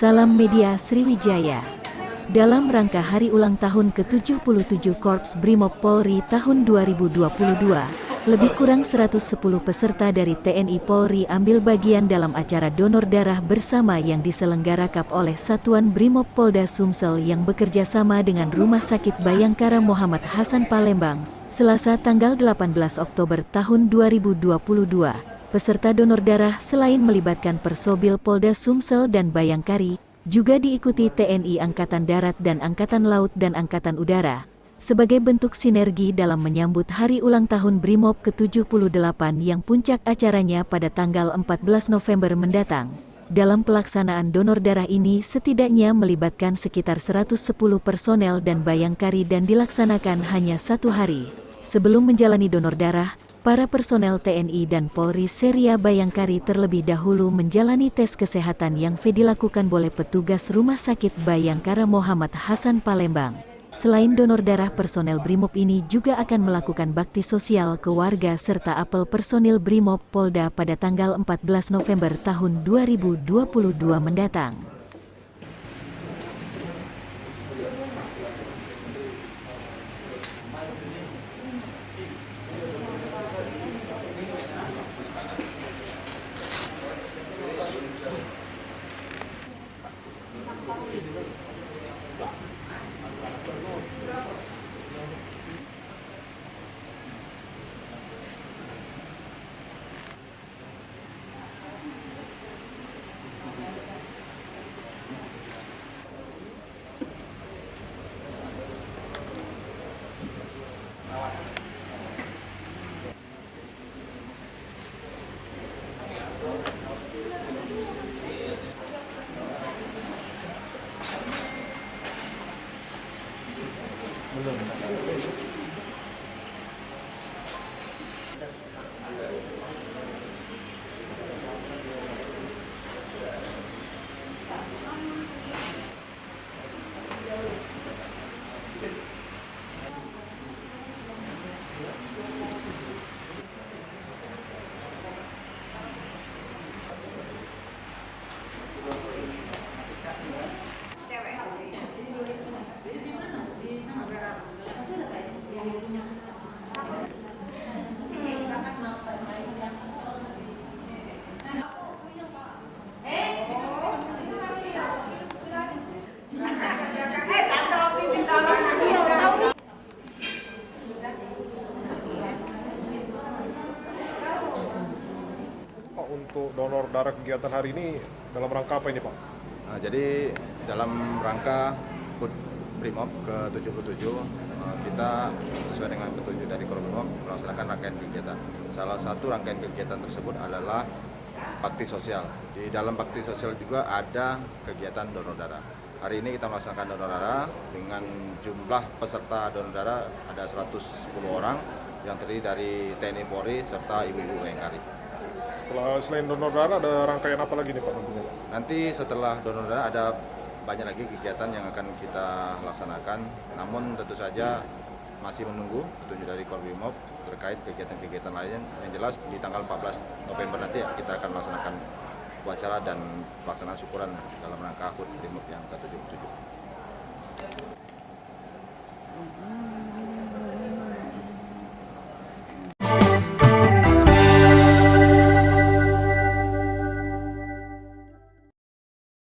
Salam Media Sriwijaya. Dalam rangka hari ulang tahun ke-77 Korps Brimob Polri tahun 2022, lebih kurang 110 peserta dari TNI Polri ambil bagian dalam acara donor darah bersama yang diselenggarakan oleh Satuan Brimob Polda Sumsel yang bekerja sama dengan Rumah Sakit Bayangkara Muhammad Hasan Palembang, Selasa tanggal 18 Oktober tahun 2022. Peserta donor darah selain melibatkan Persobil Polda Sumsel dan Bayangkari, juga diikuti TNI Angkatan Darat dan Angkatan Laut dan Angkatan Udara, sebagai bentuk sinergi dalam menyambut hari ulang tahun Brimob ke-78 yang puncak acaranya pada tanggal 14 November mendatang. Dalam pelaksanaan donor darah ini setidaknya melibatkan sekitar 110 personel dan Bayangkari dan dilaksanakan hanya 1 hari. Sebelum menjalani donor darah, para personel TNI dan Polri Seria Bayangkari terlebih dahulu menjalani tes kesehatan yang dilakukan oleh petugas Rumah Sakit Bayangkara Muhammad Hasan Palembang. Selain donor darah, personel Brimob ini juga akan melakukan bakti sosial ke warga serta apel personil Brimob Polda pada tanggal 14 November tahun 2022 mendatang. Untuk donor darah kegiatan hari ini dalam rangka apa ini, Pak? Nah, jadi dalam rangka HUT Brimob ke-77 kita sesuai dengan petunjuk dari Korbrimob melaksanakan rangkaian kegiatan. Salah satu rangkaian kegiatan tersebut adalah bakti sosial. Di dalam bakti sosial juga ada kegiatan donor darah. Hari ini kita melaksanakan donor darah dengan jumlah peserta donor darah ada 110 orang yang terdiri dari TNI Polri serta ibu-ibu Bayangkari. Selain donor darah ada rangkaian apa lagi nih, Pak? Nanti setelah donor darah ada banyak lagi kegiatan yang akan kita laksanakan, namun tentu saja masih menunggu petunjuk dari Korbrimob terkait kegiatan-kegiatan lain. Yang jelas di tanggal 14 November nanti kita akan melaksanakan upacara dan pelaksanaan syukuran dalam rangka HUT Brimob yang ke-77.